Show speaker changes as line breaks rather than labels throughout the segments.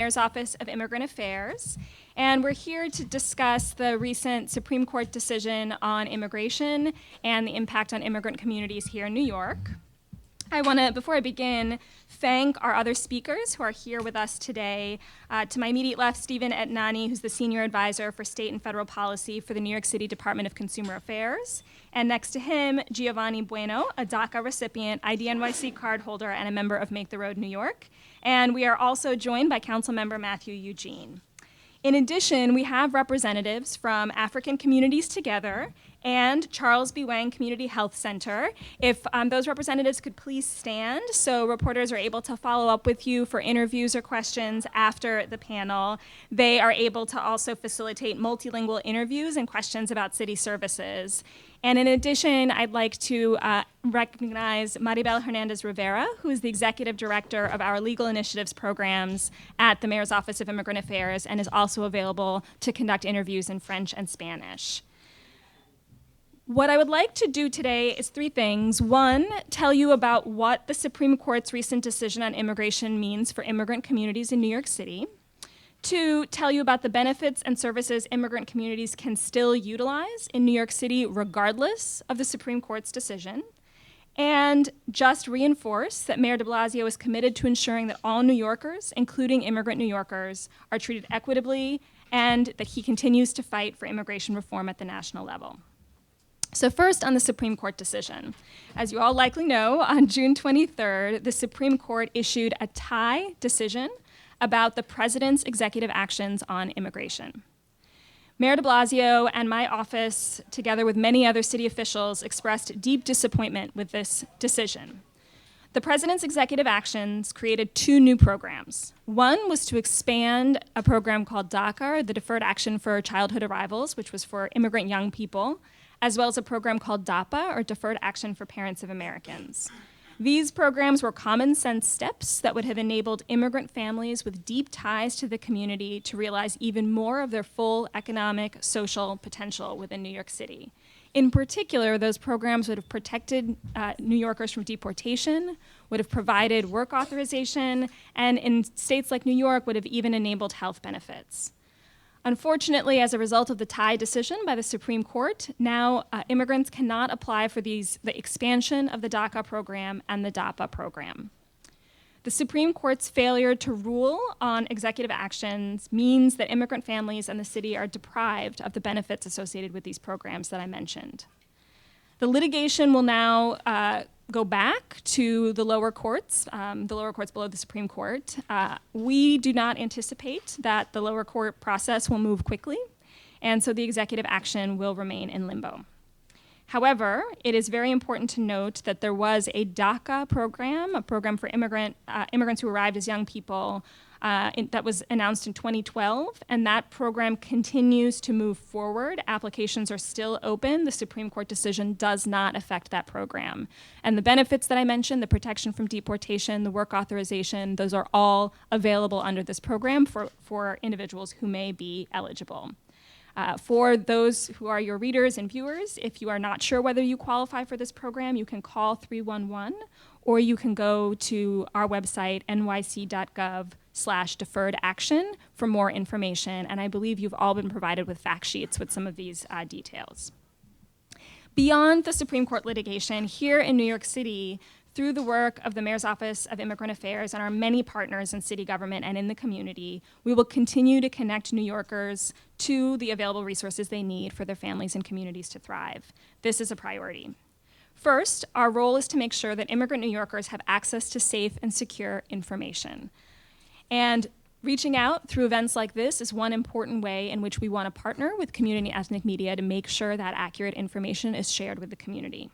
Mayor's Office of Immigrant Affairs, and we're here to discuss the recent Supreme Court decision on immigration and the impact on immigrant communities here in New York. I want to, before I begin, thank our other speakers who are here with us today. To my immediate left, Stephen Etnani, who's the Senior Advisor for State and Federal Policy for the New York City Department of Consumer Affairs. And next to him, Giovanni Bueno, a DACA recipient, IDNYC card holder, and a member of Make the Road New York. And we are also joined by Councilmember Matthew Eugene. In addition, we have representatives from African Communities Together and Charles B. Wang Community Health Center. If those representatives could please stand so reporters are able to follow up with you for interviews or questions after the panel. They are able to also facilitate multilingual interviews and questions about city services. And in addition, I'd like to recognize Maribel Hernandez Rivera, who is the Executive Director of our Legal Initiatives Programs at the Mayor's Office of Immigrant Affairs and is also available to conduct interviews in French and Spanish. What I would like to do today is three things. One, tell you about what the Supreme Court's recent decision on immigration means for immigrant communities in New York City. Two, tell you about the benefits and services immigrant communities can still utilize in New York City regardless of the Supreme Court's decision. And just reinforce that Mayor de Blasio is committed to ensuring that all New Yorkers, including immigrant New Yorkers, are treated equitably and that he continues to fight for immigration reform at the national level. So first, on the Supreme Court decision. As you all likely know, on June 23rd, the Supreme Court issued a tie decision about the president's executive actions on immigration. Mayor de Blasio and my office, together with many other city officials, expressed deep disappointment with this decision. The president's executive actions created two new programs. One was to expand a program called DACA, the Deferred Action for Childhood Arrivals, which was for immigrant young people, as well as a program called DAPA, or Deferred Action for Parents of Americans. These programs were common sense steps that would have enabled immigrant families with deep ties to the community to realize even more of their full economic, social potential within New York City. In particular, those programs would have protected New Yorkers from deportation, would have provided work authorization, and in states like New York would have even enabled health benefits. Unfortunately, as a result of the tie decision by the Supreme Court, now immigrants cannot apply for the expansion of the DACA program and the DAPA program. The Supreme Court's failure to rule on executive actions means that immigrant families and the city are deprived of the benefits associated with these programs that I mentioned. The litigation will now go back to the lower courts below the Supreme Court. We do not anticipate that the lower court process will move quickly, and so the executive action will remain in limbo. However, it is very important to note that there was a DACA program, a program for immigrants who arrived as young people, that was announced in 2012, and that program continues to move forward. Applications are still open. The Supreme Court decision does not affect that program. And the benefits that I mentioned, the protection from deportation, the work authorization, those are all available under this program for individuals who may be eligible. For those who are your readers and viewers, if you are not sure whether you qualify for this program, you can call 311, or you can go to our website, nyc.gov/deferred action for more information. And I believe you've all been provided with fact sheets with some of these details. Beyond the Supreme Court litigation, here in New York City, through the work of the Mayor's Office of Immigrant Affairs and our many partners in city government and in the community, we will continue to connect New Yorkers to the available resources they need for their families and communities to thrive. This is a priority. First, our role is to make sure that immigrant New Yorkers have access to safe and secure information. And reaching out through events like this is one important way in which we want to partner with community ethnic media to make sure that accurate information is shared with the community.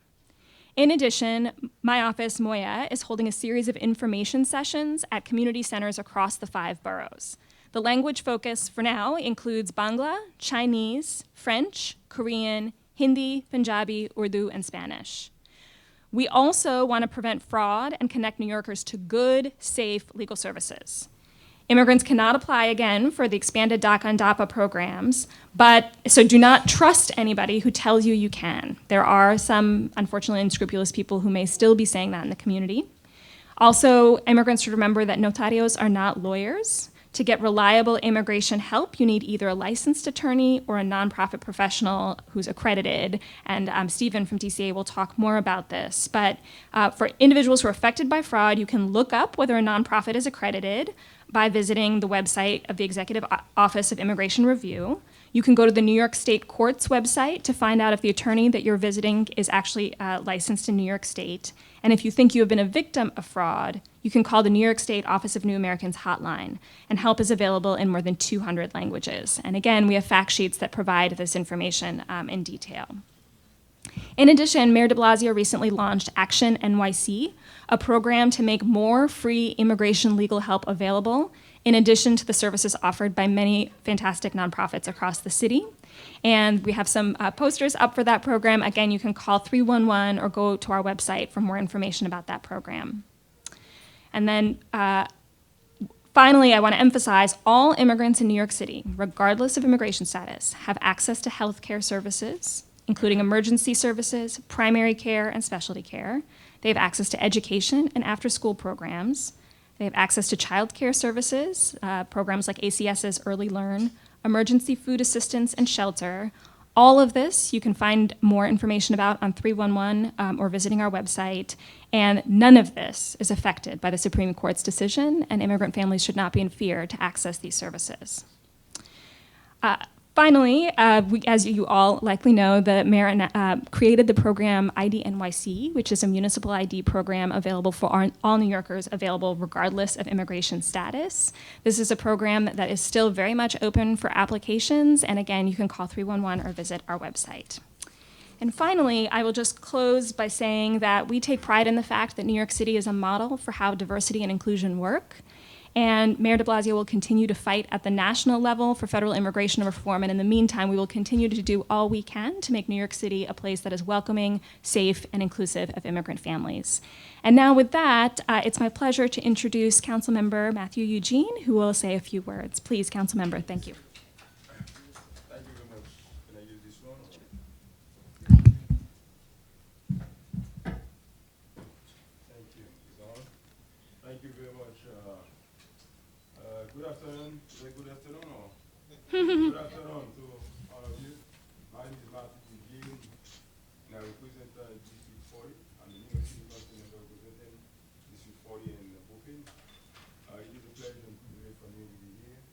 In addition, my office, MOIA, is holding a series of information sessions at community centers across the 5 boroughs. The language focus for now includes Bangla, Chinese, French, Korean, Hindi, Punjabi, Urdu, and Spanish. We also want to prevent fraud and connect New Yorkers to good, safe legal services. Immigrants cannot apply again for the expanded DACA and DAPA programs, so do not trust anybody who tells you you can. There are some, unfortunately, unscrupulous people who may still be saying that in the community. Also, immigrants should remember that notarios are not lawyers. To get reliable immigration help, you need either a licensed attorney or a nonprofit professional who's accredited. And Stephen from DCA will talk more about this. But for individuals who are affected by fraud, you can look up whether a nonprofit is accredited by visiting the website of the Executive Office of Immigration Review. You can go to the New York State Court's website to find out if the attorney that you're visiting is actually licensed in New York State. And if you think you have been a victim of fraud, you can call the New York State Office of New Americans hotline, and help is available in more than 200 languages. And again, we have fact sheets that provide this information in detail. In addition, Mayor de Blasio recently launched Action NYC, a program to make more free immigration legal help available, in addition to the services offered by many fantastic nonprofits across the city. And we have some posters up for that program. Again, you can call 311 or go to our website for more information about that program. And then finally, I want to emphasize all immigrants in New York City, regardless of immigration status, have access to health care services, including emergency services, primary care, and specialty care. They have access to education and after-school programs. They have access to child care services, programs like ACS's Early Learn, emergency food assistance, and shelter. All of this you can find more information about on 311 or visiting our website. And none of this is affected by the Supreme Court's decision, and immigrant families should not be in fear to access these services. Finally, as you all likely know, the mayor created the program ID NYC, which is a municipal ID program available for all New Yorkers, available regardless of immigration status. This is a program that is still very much open for applications, and again, you can call 311 or visit our website. And finally, I will just close by saying that we take pride in the fact that New York City is a model for how diversity and inclusion work. And Mayor de Blasio will continue to fight at the national level for federal immigration reform. And in the meantime, we will continue to do all we can to make New York City a place that is welcoming, safe, and inclusive of immigrant families. And now with that, it's my pleasure to introduce Councilmember Matthew Eugene, who will say a few words. Please, Councilmember, thank you.
Thank you very much. Can I use this one? Thank you. Thank you very much. Good afternoon. Good afternoon, or? Good afternoon to all of you. My name is Matthew Eugene, and I represent District 40. I'm the New York City Council member representing District 40 in Brooklyn. It is a pleasure and privilege for me to be here.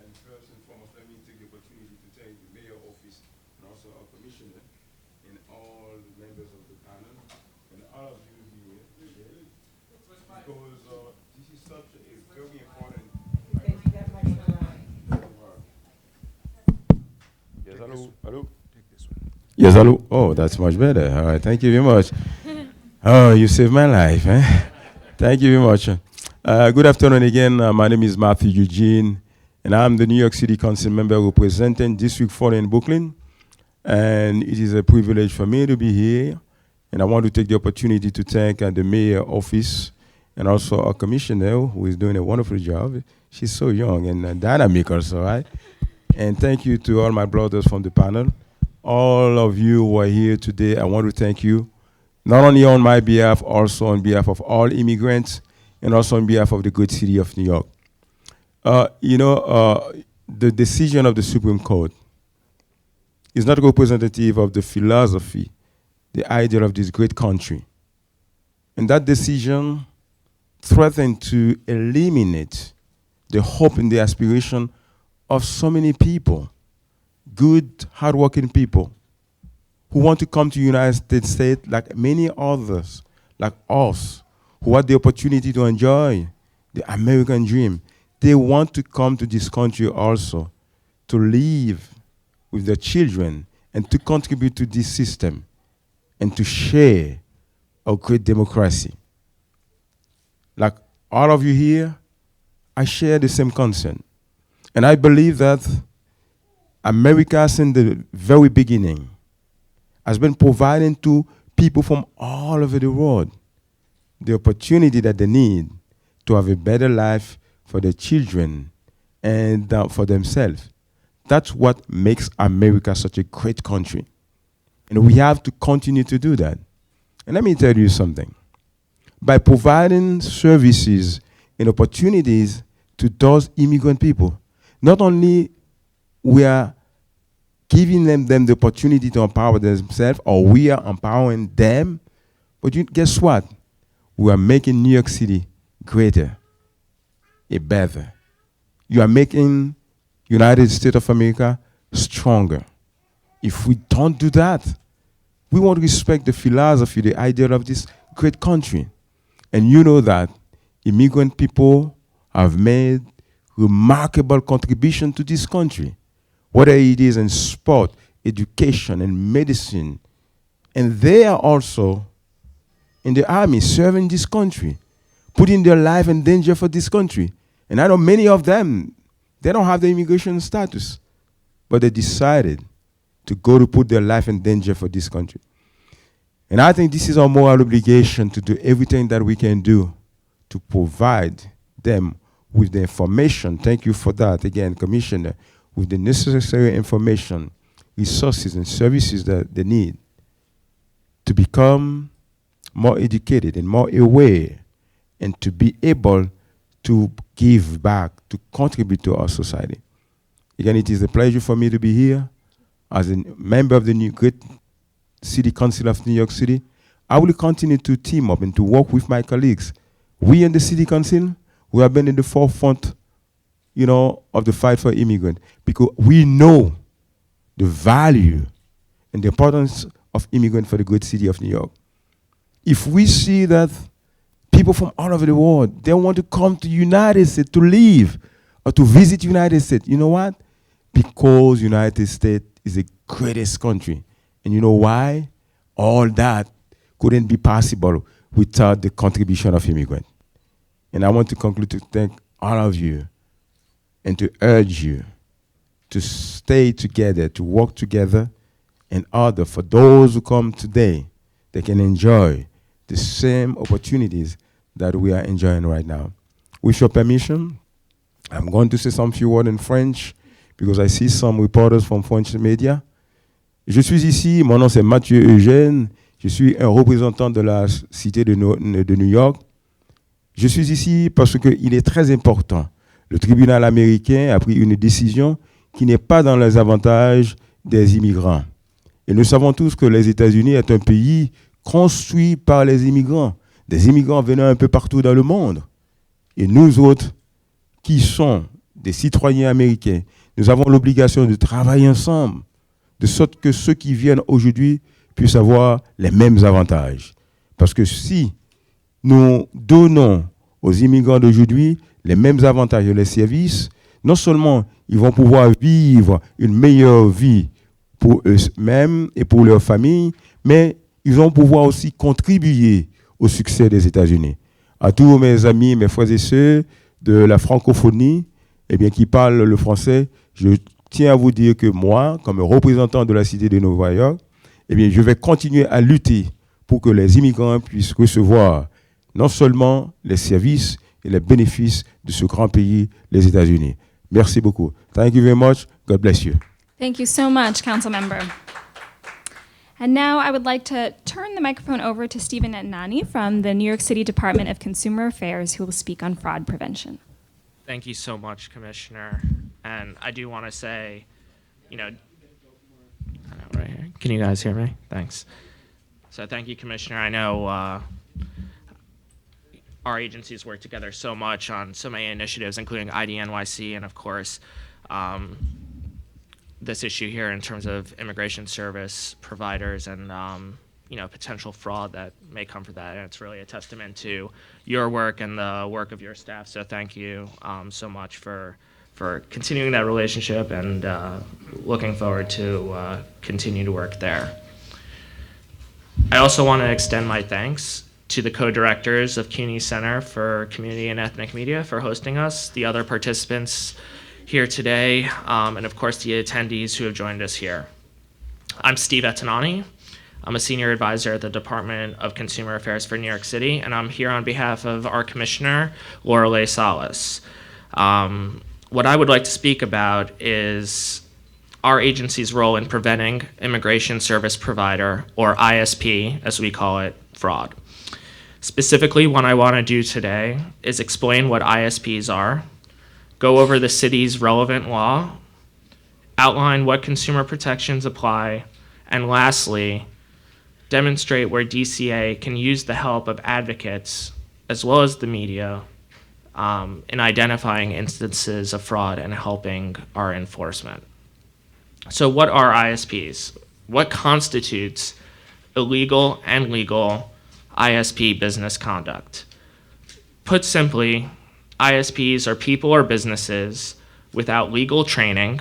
And first and foremost, let me take the opportunity to thank the mayor office and also our commissioner and all the members of the panel and all of you here today, because this is such a very important. Yes, hello. Hello. Take this one. Yes, hello. Oh, that's much better. All right, thank you very much. Oh, you saved my life, eh? Thank you very much. Good afternoon again. My name is Matthew Eugene, and I'm the New York City Council member representing District 40 in Brooklyn. And it is a privilege for me to be here. And I want to take the opportunity to thank the mayor office and also our commissioner, who is doing a wonderful job. She's so young and dynamic also, right? And thank you to all my brothers from the panel. All of you who are here today, I want to thank you, not only on my behalf, also on behalf of all immigrants, and also on behalf of the great city of New York. The decision of the Supreme Court is not representative of the philosophy, the idea of this great country. And that decision threatened to eliminate the hope and the aspiration of so many people, good, hardworking people, who want to come to the United States like many others, like us, who had the opportunity to enjoy the American dream. They want to come to this country also to live with their children and to contribute to this system and to share our great democracy. Like all of you here, I share the same concern. And I believe that America, since the very beginning, has been providing to people from all over the world the opportunity that they need to have a better life for their children and for themselves. That's what makes America such a great country. And we have to continue to do that. And let me tell you something. By providing services and opportunities to those immigrant people. Not only we are giving them the opportunity to empower themselves, or we are empowering them, but guess what? We are making New York City greater, better. You are making United States of America stronger. If we don't do that, we won't respect the philosophy, the idea of this great country. And you know that immigrant people have made remarkable contribution to this country, whether it is in sport, education, and medicine. And they are also in the army serving this country, putting their life in danger for this country. And I know many of them, they don't have the immigration status, but they decided to go to put their life in danger for this country. And I think this is our moral obligation to do everything that we can do to provide them with the information. Thank you for that, again, Commissioner, with the necessary information, resources, and services that they need to become more educated and more aware, and to be able to give back, to contribute to our society. Again, it is a pleasure for me to be here as a member of the great City Council of New York City. I will continue to team up and to work with my colleagues. We in the City Council, we have been in the forefront, of the fight for immigrants, because we know the value and the importance of immigrants for the great city of New York. If we see that people from all over the world, they want to come to United States to live or to visit United States, you know what? Because United States is the greatest country. And you know why? All that couldn't be possible without the contribution of immigrants. And I want to conclude to thank all of you and to urge you to stay together, to work together in order for those who come today, they can enjoy the same opportunities that we are enjoying right now. With your permission, I'm going to say some few words in French because I see some reporters from French media. Je suis ici, mon nom c'est Mathieu Eugène, je suis un représentant de la cité de New York. Je suis ici parce qu'il est très important. Le tribunal américain a pris une décision qui n'est pas dans les avantages des immigrants. Et nous savons tous que les États-Unis est un pays construit par les immigrants, des immigrants venant un peu partout dans le monde. Et nous autres, qui sont des citoyens américains, nous avons l'obligation de travailler ensemble, de sorte que ceux qui viennent aujourd'hui puissent avoir les mêmes avantages. Parce que si nous donnons aux immigrants d'aujourd'hui les mêmes avantages et les services, non seulement ils vont pouvoir vivre une meilleure vie pour eux-mêmes et pour leur famille, mais ils vont pouvoir aussi contribuer au succès des États-Unis. À tous mes amis, mes frères et sœurs de la francophonie, qui parlent le français, je tiens à vous dire que moi, comme représentant de la cité de New York, je vais continuer à lutter pour que les immigrants puissent recevoir non seulement les services et les bénéfices de ce grand pays, les États-Unis. Merci beaucoup. Thank you very much. God bless you.
Thank you so much, Council Member. And now I would like to turn the microphone over to Stephen Netnani from the New York City Department of Consumer Affairs, who will speak on fraud prevention.
Thank you so much, Commissioner. And I do want to say, I know right here. Can you guys hear me? Thanks. So thank you, Commissioner. I know our agencies work together so much on so many initiatives, including IDNYC and, of course, this issue here in terms of immigration service providers and potential fraud that may come from that. And it's really a testament to your work and the work of your staff. So thank you so much for continuing that relationship, and looking forward to continue to work there. I also want to extend my thanks to the co-directors of CUNY Center for Community and Ethnic Media for hosting us, the other participants here today, and of course the attendees who have joined us here. I'm Steve Etanani. I'm a senior advisor at the Department of Consumer Affairs for New York City, and I'm here on behalf of our commissioner, Lorelei Salas. What I would like to speak about is our agency's role in preventing immigration service provider, or ISP, as we call it, fraud. Specifically, what I want to do today is explain what ISPs are, go over the city's relevant law, outline what consumer protections apply, and lastly, demonstrate where DCA can use the help of advocates as well as the media in identifying instances of fraud and helping our enforcement. So what are ISPs? What constitutes illegal and legal ISP business conduct? Put simply, ISPs are people or businesses without legal training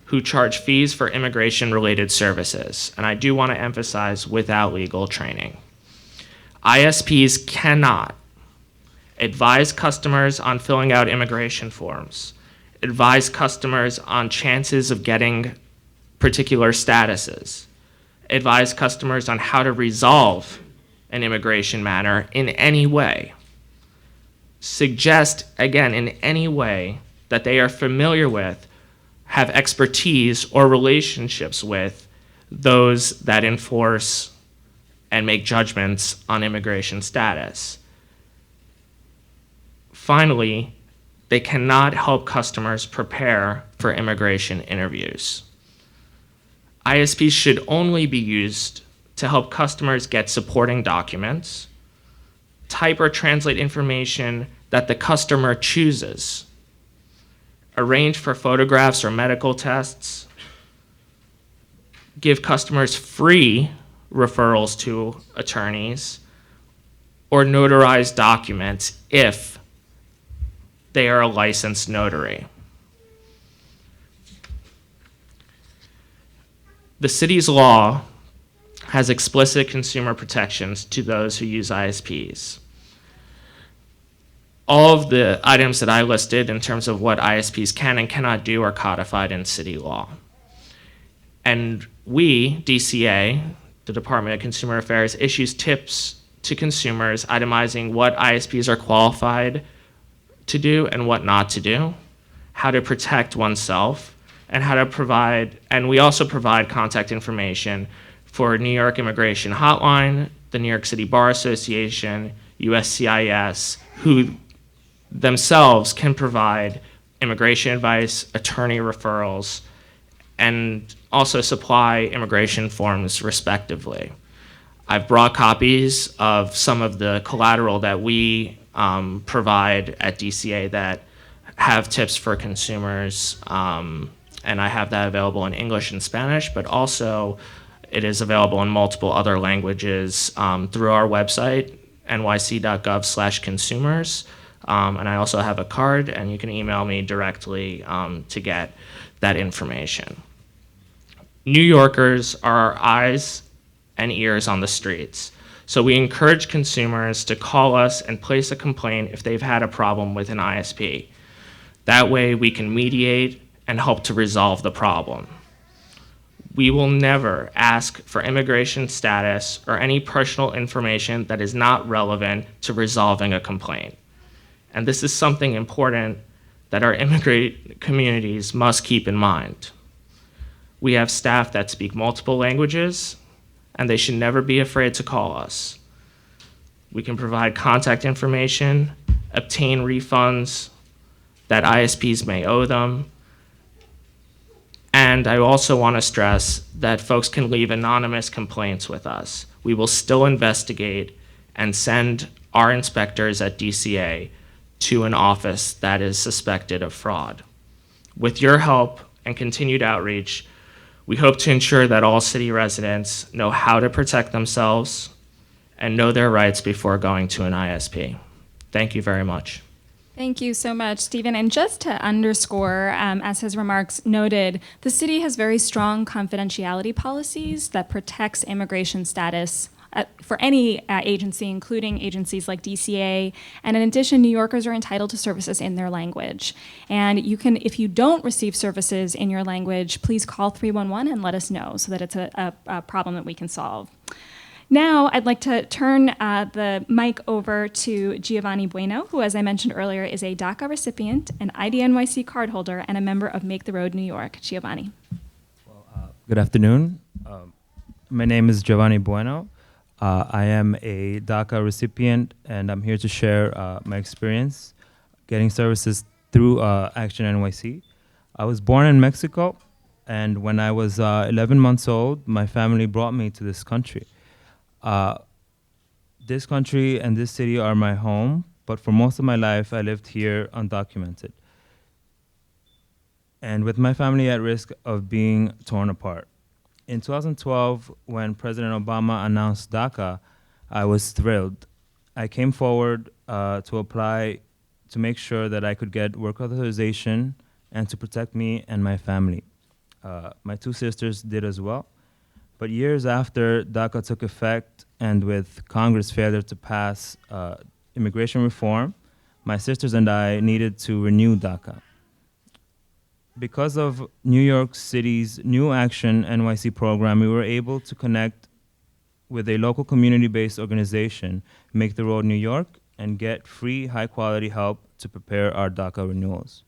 who charge fees for immigration-related services. And I do want to emphasize without legal training. ISPs cannot advise customers on filling out immigration forms, advise customers on chances of getting particular statuses, advise customers on how to resolve an immigration matter in any way, suggest, again, in any way that they are familiar with, have expertise or relationships with those that enforce and make judgments on immigration status. Finally, they cannot help customers prepare for immigration interviews. ISPs should only be used to help customers get supporting documents, type or translate information that the customer chooses, arrange for photographs or medical tests, give customers free referrals to attorneys, or notarize documents if they are a licensed notary. The city's law has explicit consumer protections to those who use ISPs. All of the items that I listed in terms of what ISPs can and cannot do are codified in city law. And we, DCA, the Department of Consumer Affairs, issues tips to consumers itemizing what ISPs are qualified to do and what not to do, how to protect oneself, and how to provide, and we also provide contact information for New York Immigration Hotline, the New York City Bar Association, USCIS, who themselves can provide immigration advice, attorney referrals, and also supply immigration forms respectively. I've brought copies of some of the collateral that we provide at DCA that have tips for consumers, and I have that available in English and Spanish, but also it is available in multiple other languages through our website, nyc.gov/consumers. And I also have a card, and you can email me directly to get that information. New Yorkers are our eyes and ears on the streets. So we encourage consumers to call us and place a complaint if they've had a problem with an ISP. That way we can mediate and help to resolve the problem. We will never ask for immigration status or any personal information that is not relevant to resolving a complaint. And this is something important that our immigrant communities must keep in mind. We have staff that speak multiple languages, and they should never be afraid to call us. We can provide contact information, obtain refunds that ISPs may owe them, and I also want to stress that folks can leave anonymous complaints with us. We will still investigate and send our inspectors at DCA to an office that is suspected of fraud. With your help and continued outreach, we hope to ensure that all city residents know how to protect themselves and know their rights before going to an ISP. Thank you very much.
Thank you so much, Stephen. And just to underscore, as his remarks noted, the city has very strong confidentiality policies that protects immigration status for any agency, including agencies like DCA. And in addition, New Yorkers are entitled to services in their language. And you can, if you don't receive services in your language, please call 311 and let us know so that it's a problem that we can solve. Now, I'd like to turn the mic over to Giovanni Bueno, who, as I mentioned earlier, is a DACA recipient, an IDNYC cardholder, and a member of Make the Road New York. Giovanni.
Good afternoon. My name is Giovanni Bueno. I am a DACA recipient, and I'm here to share my experience getting services through Action NYC. I was born in Mexico, and when I was 11 months old, my family brought me to this country. This country and this city are my home, but for most of my life, I lived here undocumented, and with my family at risk of being torn apart. In 2012, when President Obama announced DACA, I was thrilled. I came forward to apply to make sure that I could get work authorization and to protect me and my family. My two sisters did as well. But years after DACA took effect and with Congress' failure to pass immigration reform, my sisters and I needed to renew DACA. Because of New York City's new Action NYC program, we were able to connect with a local community-based organization, Make the Road New York, and get free, high-quality help to prepare our DACA renewals.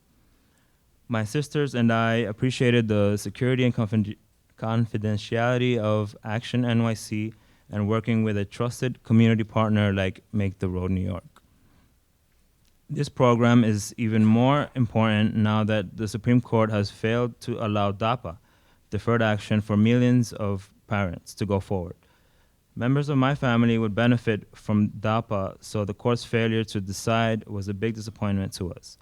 My sisters and I appreciated the security and confidentiality of Action NYC and working with a trusted community partner like Make the Road New York. This program is even more important now that the Supreme Court has failed to allow DAPA, deferred action for millions of parents, to go forward. Members of my family would benefit from DAPA, so the court's failure to decide was a big disappointment to us.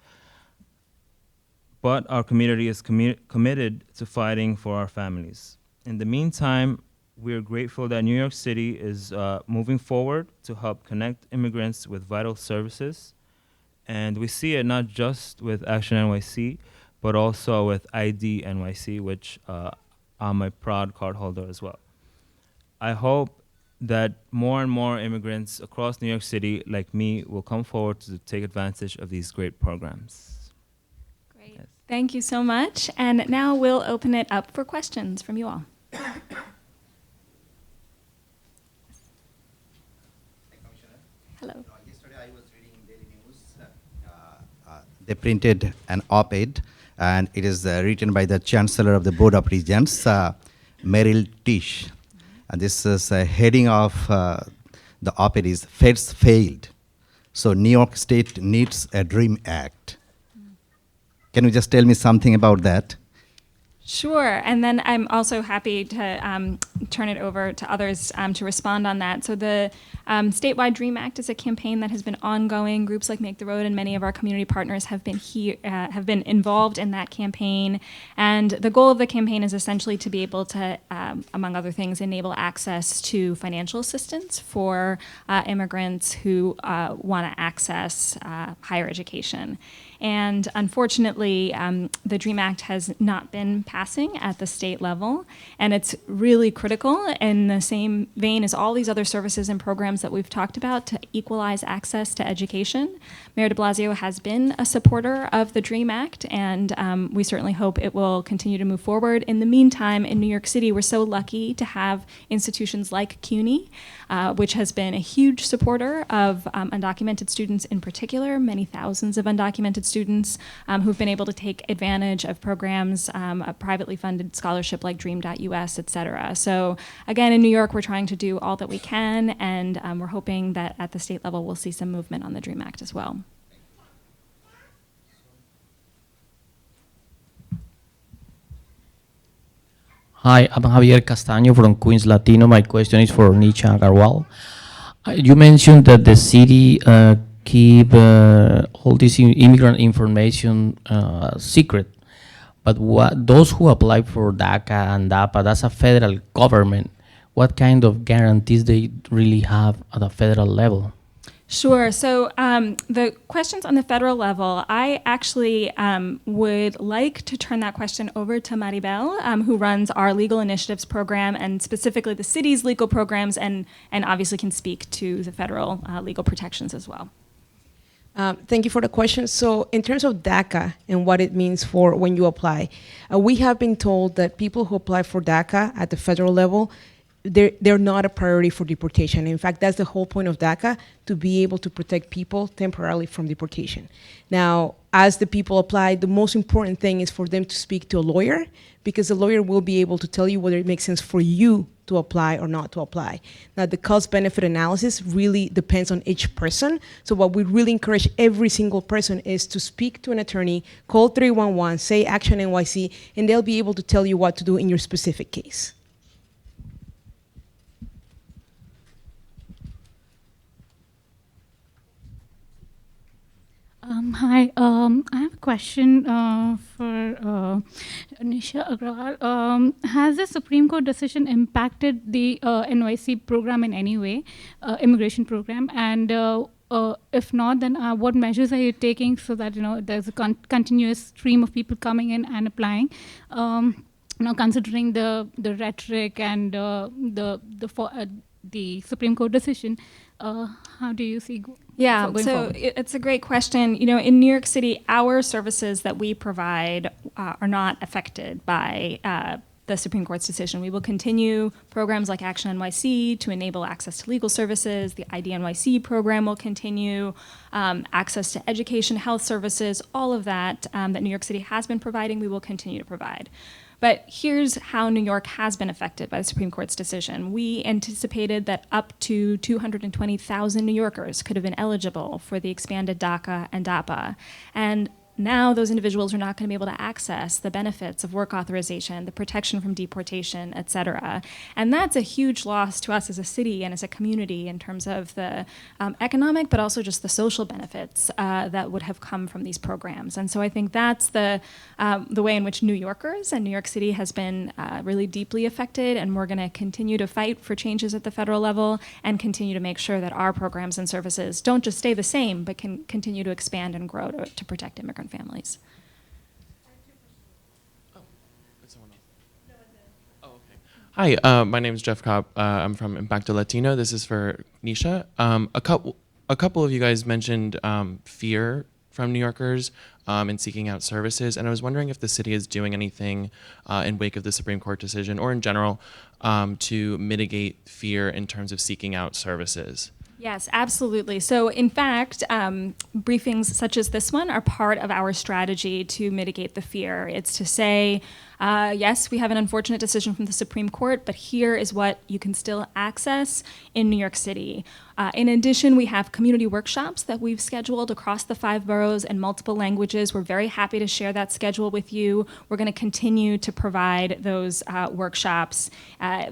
But our community is committed to fighting for our families. In the meantime, we are grateful that New York City is moving forward to help connect immigrants with vital services. And we see it not just with Action NYC, but also with ID NYC, which I'm a proud cardholder as well. I hope that more and more immigrants across New York City, like me, will come forward to take advantage of these great programs.
Great.
Yes.
Thank you so much. And now we'll open it up for questions from you all. Hello.
Yesterday I was reading Daily News. They printed an op-ed, and it is written by the Chancellor of the Board of Regents, Merrill Tisch. And this is a heading of the op-ed is Feds Failed. So New York State needs a DREAM Act. Can you just tell me something about that?
Sure, and then I'm also happy to turn it over to others to respond on that. So the statewide DREAM Act is a campaign that has been ongoing. Groups like Make the Road and many of our community partners have been involved in that campaign. And the goal of the campaign is essentially to be able to, among other things, enable access to financial assistance for immigrants who want to access higher education. And unfortunately, the DREAM Act has not been passing at the state level, and it's really critical in the same vein as all these other services and programs that we've talked about to equalize access to education. Mayor de Blasio has been a supporter of the DREAM Act, and we certainly hope it will continue to move forward. In the meantime, in New York City, we're so lucky to have institutions like CUNY, which has been a huge supporter of undocumented students in particular, many thousands of undocumented students who've been able to take advantage of programs, a privately funded scholarship like Dream.us, et cetera. So again, in New York, we're trying to do all that we can, and we're hoping that at the state level, we'll see some movement on the DREAM Act as well.
Hi, I'm Javier Castaño from Queens Latino. My question is for Nisha Agarwal. You mentioned that the city keep all this immigrant information secret, but those who apply for DACA and DAPA, that's a federal government. What kind of guarantees they really have at the federal level?
Sure. So the questions on the federal level, I actually would like to turn that question over to Maribel, who runs our legal initiatives program and specifically the city's legal programs, and obviously can speak to the federal legal protections as well.
Thank you for the question. So in terms of DACA and what it means for when you apply, we have been told that people who apply for DACA at the federal level, they're not a priority for deportation. In fact, that's the whole point of DACA, to be able to protect people temporarily from deportation. Now, as the people apply, the most important thing is for them to speak to a lawyer, because the lawyer will be able to tell you whether it makes sense for you to apply or not to apply. Now, the cost-benefit analysis really depends on each person. So what we really encourage every single person is to speak to an attorney, call 311, say Action NYC, and they'll be able to tell you what to do in your specific case.
Hi, I have a question for Nisha Agrawal. Has the Supreme Court decision impacted the NYC program in any way, immigration program? And if not, then what measures are you taking so that there's a continuous stream of people coming in and applying? Considering the rhetoric and the Supreme Court decision, how do you see?
Yeah,
going
so
forward?
it's a great question. In New York City, our services that we provide are not affected by the Supreme Court's decision. We will continue programs like Action NYC to enable access to legal services. The ID NYC program will continue. Access to education, health services, all of that that New York City has been providing, we will continue to provide. But here's how New York has been affected by the Supreme Court's decision. We anticipated that up to 220,000 New Yorkers could have been eligible for the expanded DACA and DAPA. And now those individuals are not going to be able to access the benefits of work authorization, the protection from deportation, et cetera. And that's a huge loss to us as a city and as a community in terms of the economic, but also just the social benefits that would have come from these programs. And so I think that's the way in which New Yorkers and New York City has been really deeply affected, and we're going to continue to fight for changes at the federal level and continue to make sure that our programs and services don't just stay the same, but can continue to expand and grow to protect immigrant families.
Hi, my name is Jeff Cobb. I'm from Impacto Latino. This is for Nisha. A couple of you guys mentioned fear from New Yorkers in seeking out services, and I was wondering if the city is doing anything in wake of the Supreme Court decision or in general to mitigate fear in terms of seeking out services.
Yes, absolutely. So in fact, briefings such as this one are part of our strategy to mitigate the fear. It's to say, yes, we have an unfortunate decision from the Supreme Court, but here is what you can still access in New York City. In addition, we have community workshops that we've scheduled across the 5 boroughs in multiple languages. We're very happy to share that schedule with you. We're going to continue to provide those workshops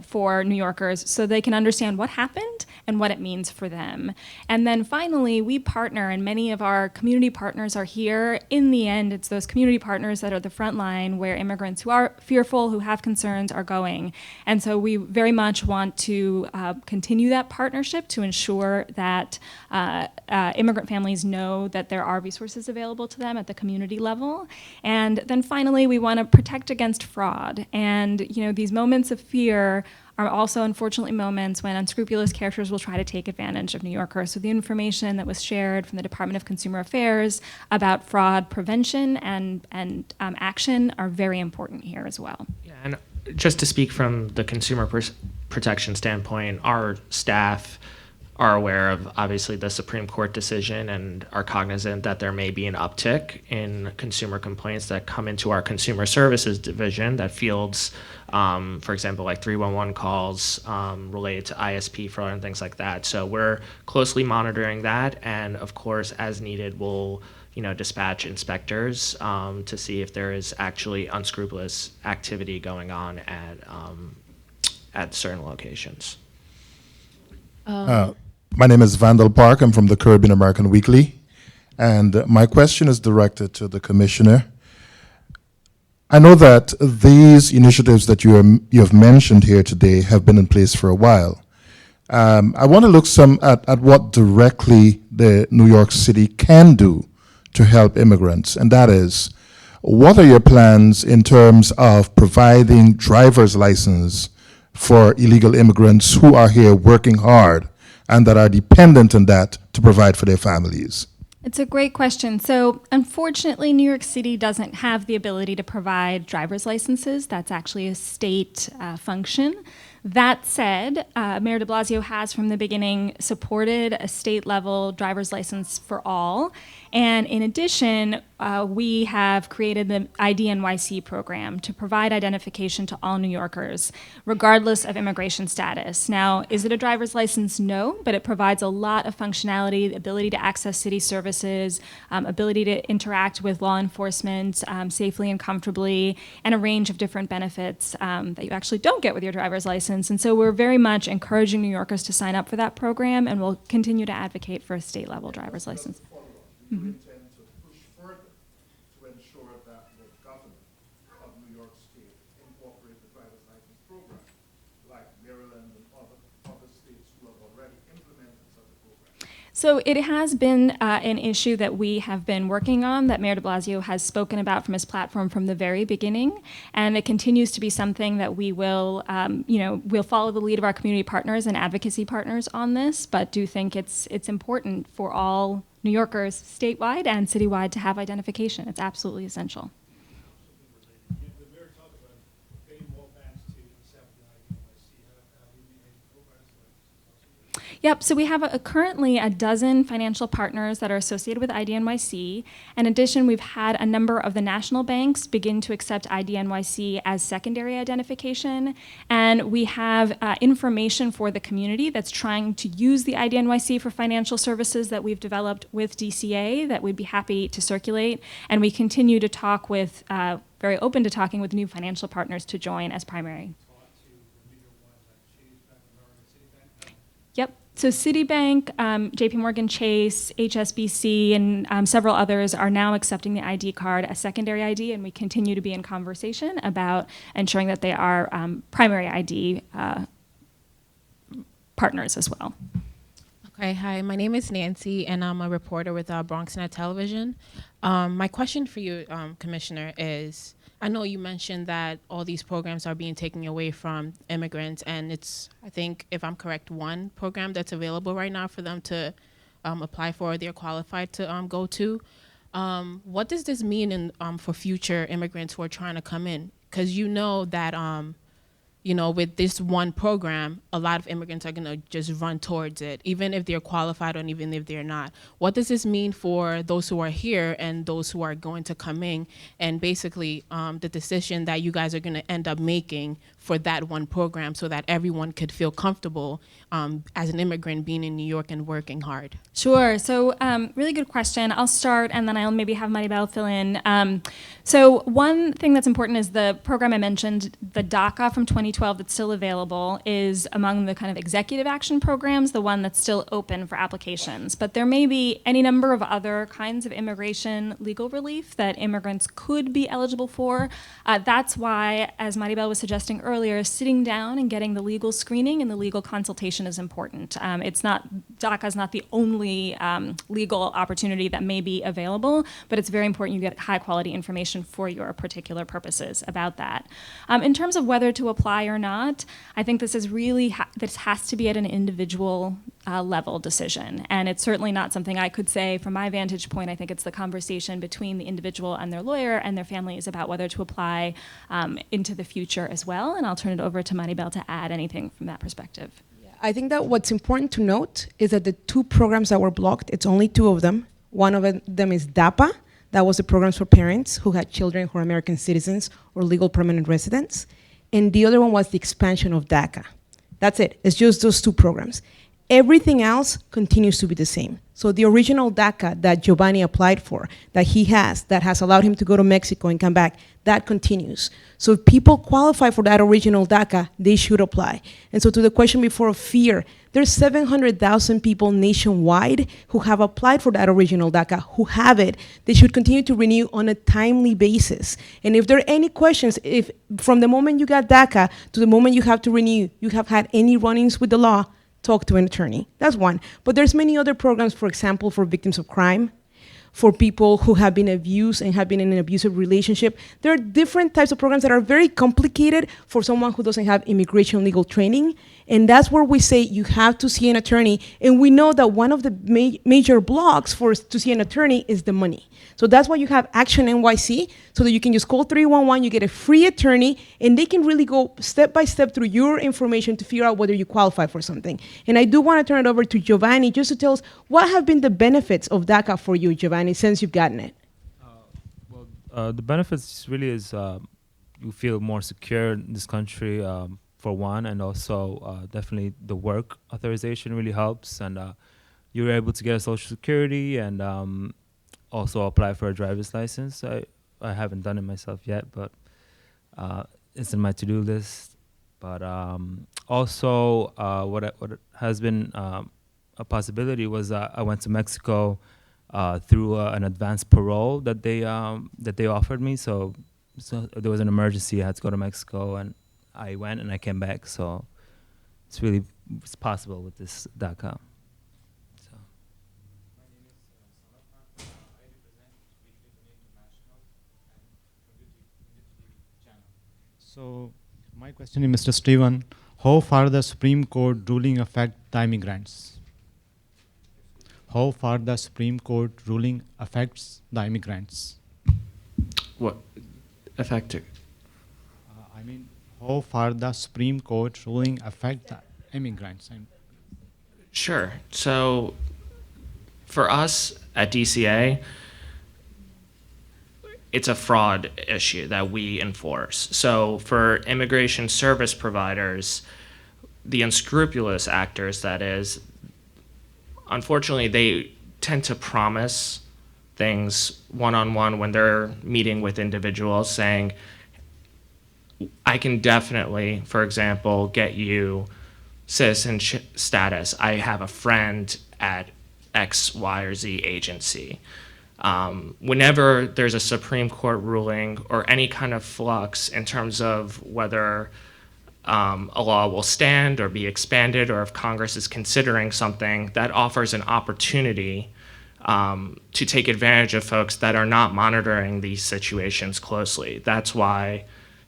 for New Yorkers so they can understand what happened and what it means for them. And then finally, we partner, and many of our community partners are here. In the end, it's those community partners that are the front line where immigrants who are fearful, who have concerns, are going. And so we very much want to continue that partnership to ensure that immigrant families know that there are resources available to them at the community level. And then finally, we want to protect against fraud. And these moments of fear are also unfortunately moments when unscrupulous characters will try to take advantage of New Yorkers. So the information that was shared from the Department of Consumer Affairs about fraud prevention and action are very important here as well.
Yeah, and just to speak from the consumer protection standpoint, our staff are aware of obviously the Supreme Court decision and are cognizant that there may be an uptick in consumer complaints that come into our consumer services division that fields, for example, like 311 calls related to ISP fraud and things like that. So we're closely monitoring that, and of course, as needed, we'll dispatch inspectors to see if there is actually unscrupulous activity going on at certain locations.
My name is Vandal Park. I'm from the Caribbean American Weekly. And my question is directed to the Commissioner. I know that these initiatives that you have mentioned here today have been in place for a while. I want to look at what directly the New York City can do to help immigrants. And that is, what are your plans in terms of providing driver's license for illegal immigrants who are here working hard and that are dependent on that to provide for their families?
It's a great question. So unfortunately, New York City doesn't have the ability to provide driver's licenses. That's actually a state function. That said, Mayor de Blasio has from the beginning supported a state-level driver's license for all. And in addition, we have created the IDNYC program to provide identification to all New Yorkers, regardless of immigration status. Now, is it a driver's license? No, but it provides a lot of functionality, the ability to access city services, ability to interact with law enforcement safely and comfortably, and a range of different benefits that you actually don't get with your driver's license. And so we're very much encouraging New Yorkers to sign up for that program, and we'll continue to advocate for a state-level driver's license.
Do you intend to push further to ensure that the governor of New York State incorporate the driver's license program, like Maryland and other states who have already implemented such a program?
So it has been an issue that we have been working on, that Mayor de Blasio has spoken about from his platform from the very beginning, and it continues to be something that we will, we'll follow the lead of our community partners and advocacy partners on this, but do think it's important for all New Yorkers statewide and citywide to have identification. It's absolutely essential.
The mayor talked about getting more banks to accept the IDNYC. Have we been able to progress?
Yep, so we have currently a dozen financial partners that are associated with IDNYC. In addition, we've had a number of the national banks begin to accept IDNYC as secondary identification. And we have information for the community that's trying to use the IDNYC for financial services that we've developed with DCA that we'd be happy to circulate. And we continue to talk with, very open to talking with new financial partners to join as primary. Yep. So Citibank, JP Morgan Chase, HSBC, and several others are now accepting the ID card as secondary ID, and we continue to be in conversation about ensuring that they are primary ID partners as well.
Okay, hi, my name is Nancy, and I'm a reporter with BronxNet Television. My question for you, Commissioner, is I know you mentioned that all these programs are being taken away from immigrants, and it's, I think, if I'm correct, one program that's available right now for them to apply for or they're qualified to go to. What does this mean for future immigrants who are trying to come in? Because you know that with this one program, a lot of immigrants are going to just run towards it, even if they're qualified or even if they're not. What does this mean for those who are here and those who are going to come in, and basically the decision that you guys are going to end up making for that one program so that everyone could feel comfortable as an immigrant being in New York and working hard?
Sure. So really good question. I'll start, and then I'll maybe have Maribel fill in. So one thing that's important is the program I mentioned, the DACA from 2012 that's still available, is among the kind of executive action programs, the one that's still open for applications. But there may be any number of other kinds of immigration legal relief that immigrants could be eligible for. That's why, as Maribel was suggesting earlier, sitting down and getting the legal screening and the legal consultation is important. DACA is not the only legal opportunity that may be available, but it's very important you get high quality information for your particular purposes about that. In terms of whether to apply or not, I think this is really, this has to be at an individual level decision. And it's certainly not something I could say from my vantage point. I think it's the conversation between the individual and their lawyer and their families about whether to apply into the future as well. And I'll turn it over to Maribel to add anything from that perspective.
I think that what's important to note is that the two programs that were blocked, it's only two of them. One of them is DAPA. That was the programs for parents who had children who are American citizens or legal permanent residents. And the other one was the expansion of DACA. That's it. It's just those two programs. Everything else continues to be the same. So the original DACA that Giovanni applied for, that he has, that has allowed him to go to Mexico and come back, that continues. So if people qualify for that original DACA, they should apply. And so to the question before of fear, there's 700,000 people nationwide who have applied for that original DACA, who have it. They should continue to renew on a timely basis. And if there are any questions, if from the moment you got DACA to the moment you have to renew, you have had any run-ins with the law, talk to an attorney. That's one. But there's many other programs, for example, for victims of crime, for people who have been abused and have been in an abusive relationship. There are different types of programs that are very complicated for someone who doesn't have immigration legal training. And that's where we say you have to see an attorney. And we know that one of the major blocks for to see an attorney is the money. So that's why you have Action NYC, so that you can just call 311, you get a free attorney, and they can really go step by step through your information to figure out whether you qualify for something. And I do want to turn it over to Giovanni just to tell us what have been the benefits of DACA for you, Giovanni, since you've gotten it.
The benefits really is you feel more secure in this country, for one, and also definitely the work authorization really helps, and you're able to get a social security and also apply for a driver's license. I haven't done it myself yet, but it's in my to-do list. But also what has been a possibility was I went to Mexico through an advanced parole that they offered me. So there was an emergency, I had to go to Mexico, and I went and I came back. So it's possible with this DACA.
So my question is, Mr. Steven, how far the Supreme Court ruling affect the immigrants? How far the Supreme Court ruling affects the immigrants?
What affected?
I mean, how far the Supreme Court ruling affect the immigrants?
Sure. So for us at DCA, it's a fraud issue that we enforce. So for immigration service providers, the unscrupulous actors, that is, unfortunately, they tend to promise things one-on-one when they're meeting with individuals, saying, I can definitely, for example, get you citizenship status. I have a friend at X, Y, or Z agency. Whenever there's a Supreme Court ruling or any kind of flux in terms of whether a law will stand or be expanded, or if Congress is considering something, that offers an opportunity to take advantage of folks that are not monitoring these situations closely. That's why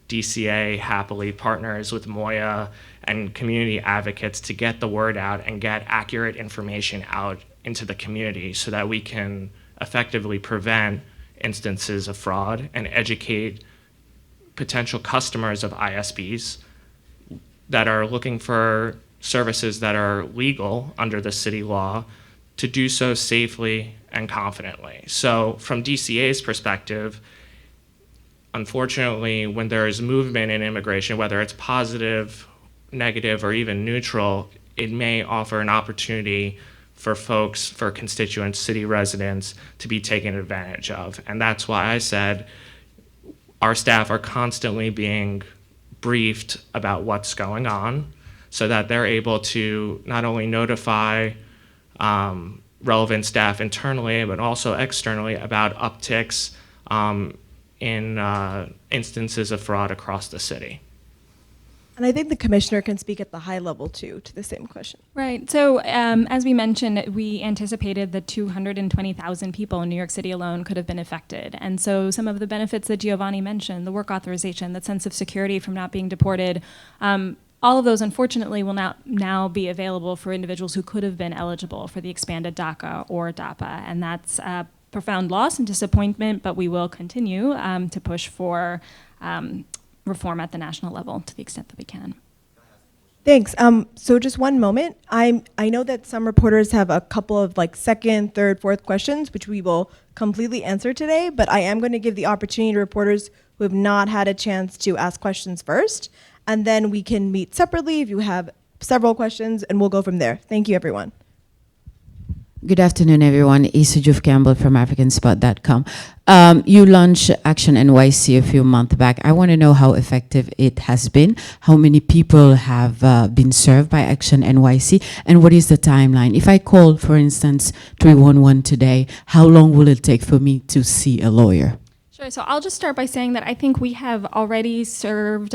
DCA happily partners with MOIA and community advocates to get the word out and get accurate information out into the community so that we can effectively prevent instances of fraud and educate potential customers of ISBs that are looking for services that are legal under the city law to do so safely and confidently. So from DCA's perspective, unfortunately, when there is movement in immigration, whether it's positive, negative, or even neutral, it may offer an opportunity for folks, for constituents, city residents, to be taken advantage of. And that's why I said our staff are constantly being briefed about what's going on so that they're able to not only notify relevant staff internally, but also externally about upticks in instances of fraud across the city.
And I think the commissioner can speak at the high level too to the same question.
Right. So as we mentioned, we anticipated that 220,000 people in New York City alone could have been affected. And so some of the benefits that Giovanni mentioned, the work authorization, that sense of security from not being deported, all of those, unfortunately, will now be available for individuals who could have been eligible for the expanded DACA or DAPA. And that's a profound loss and disappointment, but we will continue to push for reform at the national level to the extent that we can.
Thanks. So just one moment. I know that some reporters have a couple of like second, third, fourth questions, which we will completely answer today, but I am going to give the opportunity to reporters who have not had a chance to ask questions first, and then we can meet separately if you have several questions, and we'll go from there. Thank you, everyone.
Good afternoon, everyone. Issa Juf Campbell from AfricanSpot.com. You launched Action NYC a few months back. I want to know how effective it has been, how many people have been served by Action NYC, and what is the timeline? If I call, for instance, 311 today, how long will it take for me to see a lawyer?
Sure. So I'll just start by saying that I think we have already served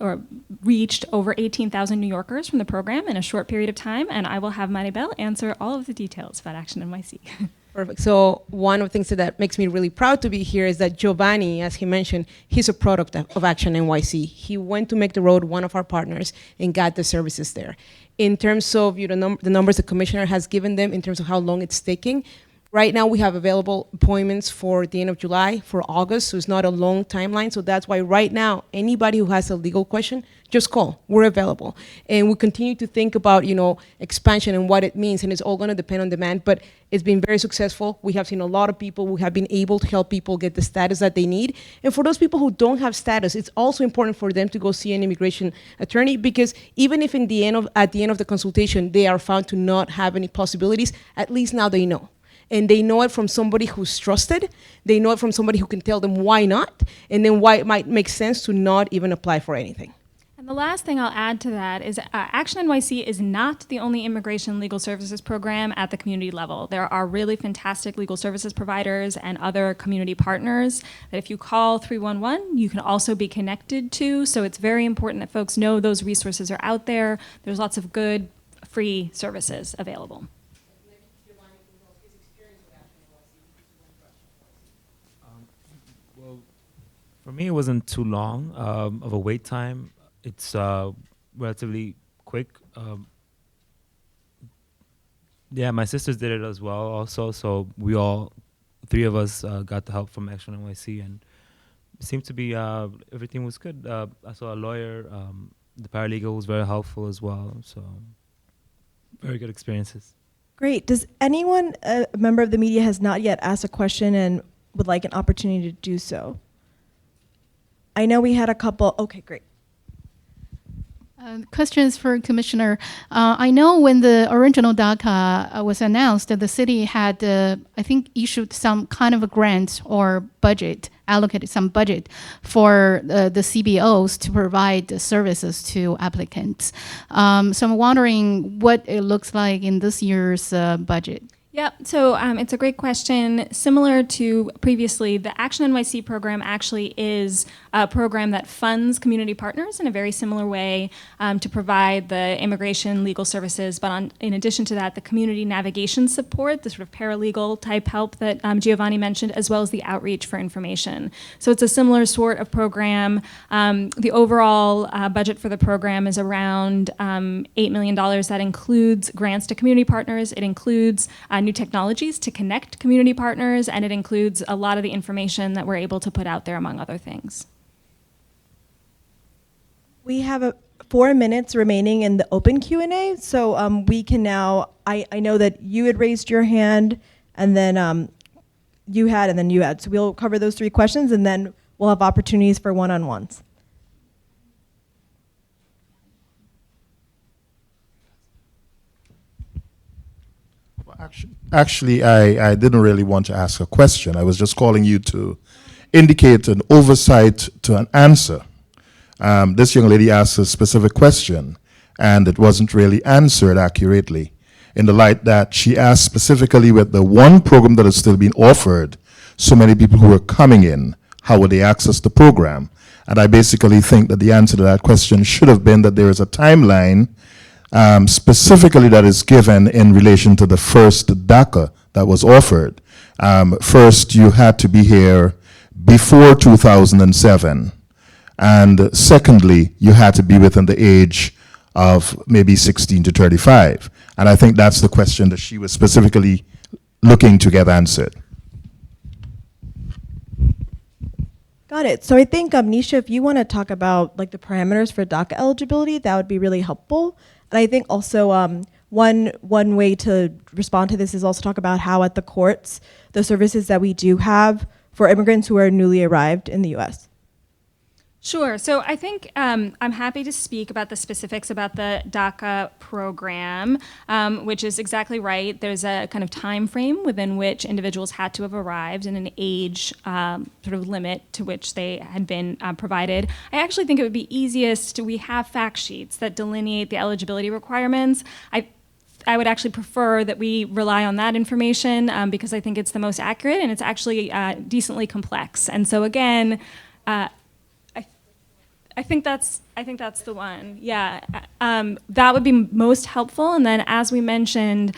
or reached over 18,000 New Yorkers from the program in a short period of time, and I will have Maribel answer all of the details about Action NYC.
Perfect. So one of the things that makes me really proud to be here is that Giovanni, as he mentioned, he's a product of Action NYC. He went to Make the Road one of our partners and got the services there. In terms of the numbers the commissioner has given them in terms of how long it's taking, right now we have available appointments for the end of July, for August, so it's not a long timeline. So that's why right now, anybody who has a legal question, just call. We're available. And we continue to think about, expansion and what it means, and it's all going to depend on demand, but it's been very successful. We have seen a lot of people who have been able to help people get the status that they need. And for those people who don't have status, it's also important for them to go see an immigration attorney, because even if at the end of the consultation, they are found to not have any possibilities, at least now they know. And they know it from somebody who's trusted. They know it from somebody who can tell them why not, and then why it might make sense to not even apply for anything.
And the last thing I'll add to that is Action NYC is not the only immigration legal services program at the community level. There are really fantastic legal services providers and other community partners that if you call 311, you can also be connected to. So it's very important that folks know those resources are out there. There's lots of good free services available.
Well, for me, it wasn't too long of a wait time. It's relatively quick. Yeah, my sisters did it as well also, so we all, three of us got the help from Action NYC, and it seemed to be, everything was good. I saw a lawyer, the paralegal was very helpful as well, so very good experiences.
Great. Does anyone, a member of the media, has not yet asked a question and would like an opportunity to do so? I know we had a couple. Okay, great.
Questions for Commissioner. I know when the original DACA was announced, that the city had, I think, issued some kind of a grant or budget, allocated some budget for the CBOs to provide the services to applicants. So I'm wondering what it looks like in this year's budget.
Yeah, so it's a great question. Similar to previously, the Action NYC program actually is a program that funds community partners in a very similar way to provide the immigration legal services. But in addition to that, the community navigation support, the sort of paralegal type help that Giovanni mentioned, as well as the outreach for information. So it's a similar sort of program. The overall budget for the program is around $8 million. That includes grants to community partners. It includes new technologies to connect community partners, and it includes a lot of the information that we're able to put out there, among other things.
We have 4 minutes remaining in the open Q&A, so we can now, I know that you had raised your hand, and then you had, and then you had. So we'll cover those 3 questions, and then we'll have opportunities for one-on-ones.
Actually, I didn't really want to ask a question. I was just calling you to indicate an oversight to an answer. This young lady asked a specific question, and it wasn't really answered accurately, in the light that she asked specifically with the one program that is still being offered, so many people who are coming in, how would they access the program? And I basically think that the answer to that question should have been that there is a timeline specifically that is given in relation to the first DACA that was offered. First, you had to be here before 2007. And secondly, you had to be within the age of maybe 16 to 35. And I think that's the question that she was specifically looking to get answered.
Got it. So I think, Nisha, if you want to talk about like the parameters for DACA eligibility, that would be really helpful. And I think also one way to respond to this is also talk about how at the courts, the services that we do have for immigrants who are newly arrived in the U.S.
Sure. So I think I'm happy to speak about the specifics about the DACA program, which is exactly right. There's a kind of time frame within which individuals had to have arrived and an age sort of limit to which they had been provided. I actually think it would be easiest, we have fact sheets that delineate the eligibility requirements. I would actually prefer that we rely on that information because I think it's the most accurate and it's actually decently complex. And so again, I think that's the one. Yeah, that would be most helpful. And then, as we mentioned,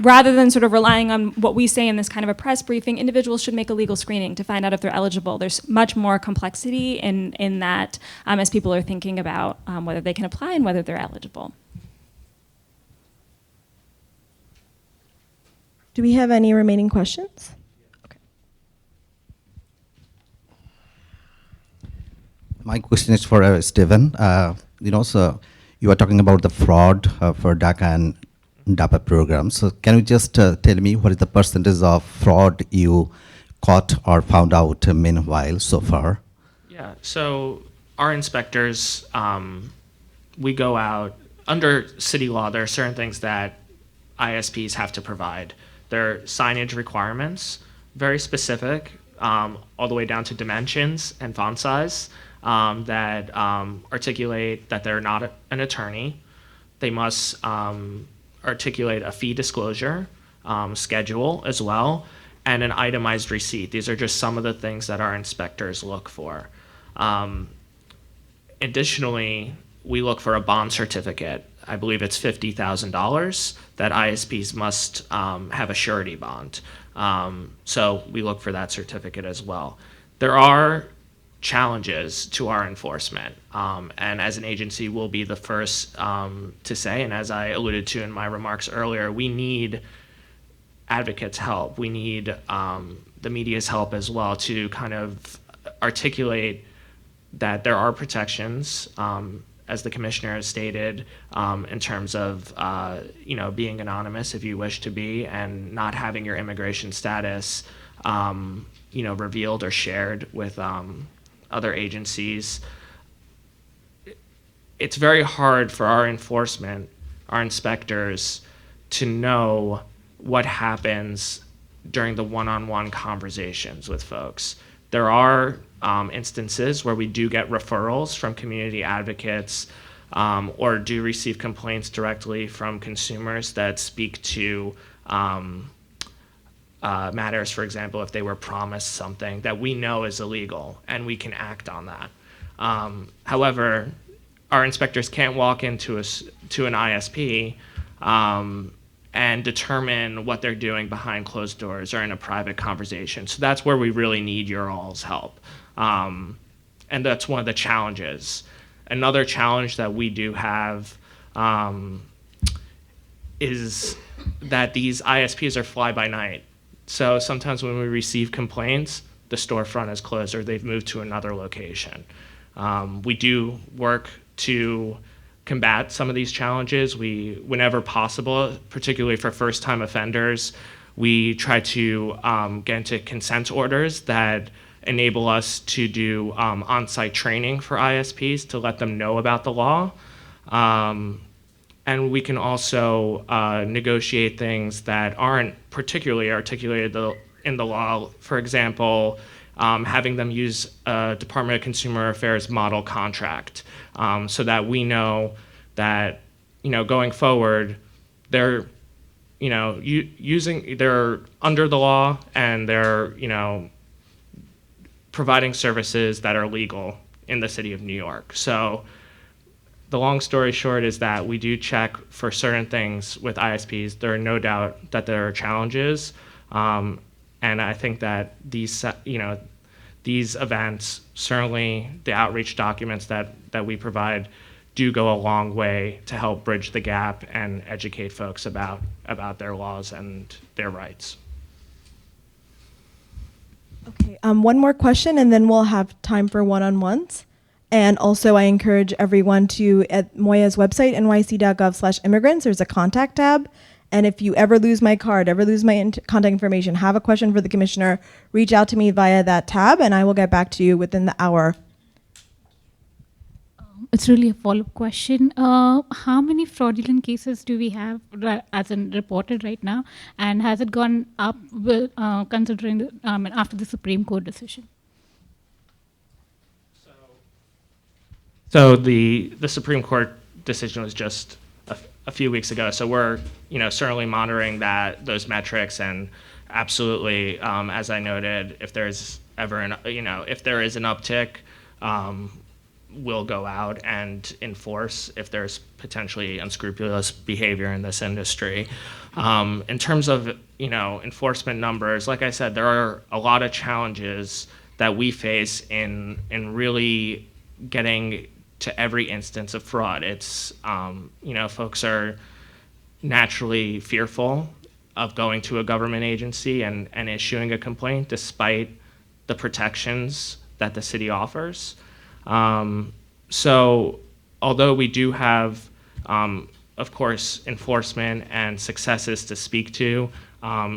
rather than sort of relying on what we say in this kind of a press briefing, individuals should make a legal screening to find out if they're eligible. There's much more complexity in that as people are thinking about whether they can apply and whether they're eligible.
Do we have any remaining questions?
My question is for Stephen. So you were talking about the fraud for DACA and DAPA programs. So can you just tell me what is the percentage of fraud you caught or found out meanwhile so far?
Yeah, so our inspectors, we go out, under city law, there are certain things that ISPs have to provide. There are signage requirements, very specific, all the way down to dimensions and font size, that articulate that they're not an attorney. They must articulate a fee disclosure schedule as well, and an itemized receipt. These are just some of the things that our inspectors look for. Additionally, we look for a bond certificate. I believe it's $50,000 that ISPs must have a surety bond. So we look for that certificate as well. There are challenges to our enforcement, and as an agency, we'll be the first to say, and as I alluded to in my remarks earlier, we need advocates' help. We need the media's help as well to kind of articulate that there are protections, as the commissioner has stated, in terms of being anonymous if you wish to be, and not having your immigration status revealed or shared with other agencies. It's very hard for our enforcement, our inspectors, to know what happens during the one-on-one conversations with folks. There are instances where we do get referrals from community advocates, or do receive complaints directly from consumers that speak to matters, for example, if they were promised something that we know is illegal and we can act on that. However, our inspectors can't walk into an ISP and determine what they're doing behind closed doors or in a private conversation. So that's where we really need your all's help. And that's one of the challenges. Another challenge that we do have is that these ISPs are fly by night. So sometimes when we receive complaints, the storefront is closed or they've moved to another location. We do work to combat some of these challenges. Whenever possible, particularly for first-time offenders, we try to get into consent orders that enable us to do on-site training for ISPs to let them know about the law. And we can also negotiate things that aren't particularly articulated in the law. For example, having them use a Department of Consumer Affairs model contract, so that we know that, going forward, they're, they're under the law and they're, providing services that are legal in the city of New York. So the long story short is that we do check for certain things with ISPs. There are no doubt that there are challenges, and I think that these events, certainly the outreach documents that we provide, do go a long way to help bridge the gap and educate folks about their laws and their rights.
Okay, one more question and then we'll have time for one-on-ones. And also I encourage everyone to, at MOIA's website, nyc.gov/immigrants, there's a contact tab. And if you ever lose my card, ever lose my contact information, have a question for the commissioner, reach out to me via that tab and I will get back to you within the hour.
It's really a follow-up question. How many fraudulent cases do we have as in reported right now? And has it gone up considering after the Supreme Court decision?
So the Supreme Court decision was just a few weeks ago. So we're certainly monitoring those metrics, and absolutely, as I noted, if there's ever if there is an uptick, will go out and enforce if there's potentially unscrupulous behavior in this industry. In terms of enforcement numbers, like I said, there are a lot of challenges that we face in really getting to every instance of fraud. It's folks are naturally fearful of going to a government agency and issuing a complaint despite the protections that the city offers. So although we do have, of course, enforcement and successes to speak to,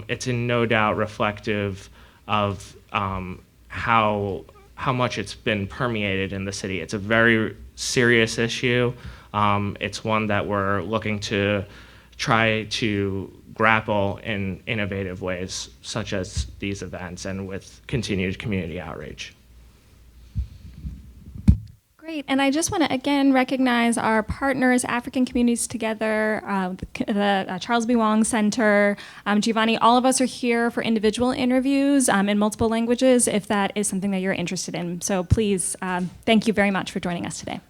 it's in no doubt reflective of how much it's been permeated in the city. It's a very serious issue. It's one that we're looking to try to grapple in innovative ways, such as these events and with continued community outreach.
Great, and I just want to again recognize our partners, African Communities Together, the Charles B. Wong Center, Giovanni. All of us are here for individual interviews in multiple languages if that is something that you're interested in. So please, thank you very much for joining us today.